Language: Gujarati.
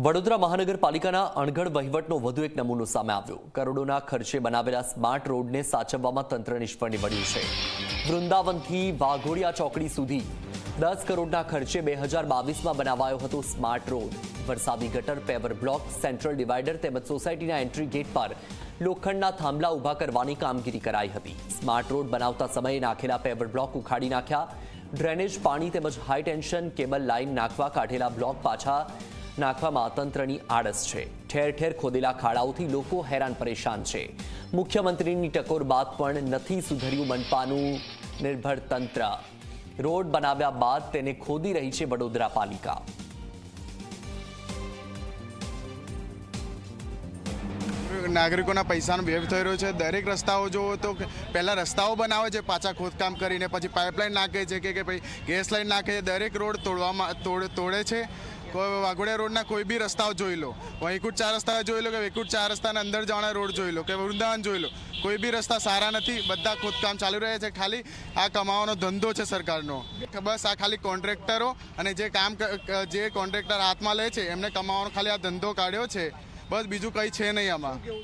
વડોદરા મહાનગરપાલિકાના અણઘડ વહીવટનો વધુ એક નમૂનો સામે આવ્યો। કરોડોના ખર્ચે બનાવેલા સ્માર્ટ રોડને સાચવવામાં તંત્ર નિષ્ફળ નીવડ્યું છે। વૃંદાવનથી વાઘોડિયા ચોકડી સુધી 10 કરોડના ખર્ચે 2022માં બનાવાયો હતો સ્માર્ટ રોડ। વરસાદી ગટર, પેવર બ્લોક, સેન્ટ્રલ ડિવાઈડર તેમજ સોસાયટીના એન્ટ્રી ગેટ પર લોખંડના થાંભલા ઊભા કરવાની કામગીરી કરાઈ હતી। સ્માર્ટ રોડ બનાવતા સમયે નાખેલા પેવર બ્લોક ઉખાડી નાખ્યા। ડ્રેનેજ પાણી તેમજ હાઈ ટેન્શન કેબલ લાઇન નાખવા કાઢેલા બ્લોક પાછા નાખવામાં તંત્રની આળસ છે। ઠેર ઠેર ખોદેલા ખાડાઓથી લોકો હેરાન પરેશાન છે। મુખ્યમંત્રીની ટકોર બાદ પણ નથી સુધર્યું મનપાનું નિર્ભર તંત્ર। રોડ બનાવ્યા બાદ તેને ખોદી રહી છે વડોદરા પાલિકા। નાગરિકોના પૈસાનો વ્યય થઈ રહ્યો છે। દરેક રસ્તાઓ જો તો પહેલા રસ્તાઓ બનાવે છે, પાછા ખોદકામ કરીને પછી પાઇપલાઇન નાખે છે કે ભાઈ ગેસ લાઇન નાખે છે। દરેક રોડ તોડે છે। વાઘોડિયા રોડના કોઈ બી રસ્તાઓ જોઈ લો, વૈકુંઠ 4 રસ્તા જોઈ લો કે વૈકુંઠ 4 રસ્તાના અંદર જવાના રોડ જોઈ લો કે વૃંદાવન જોઈ લો, કોઈ બી રસ્તા સારા નથી। બધા ખોદકામ ચાલુ રહે છે। ખાલી આ કમાવાનો ધંધો છે સરકારનો। બસ આ ખાલી કોન્ટ્રાક્ટરો અને જે કોન્ટ્રાક્ટર હાથમાં લે છે એમને કમાવાનો ખાલી આ ધંધો કાઢ્યો છે। બસ બીજું કંઈ છે નહીં આમાં।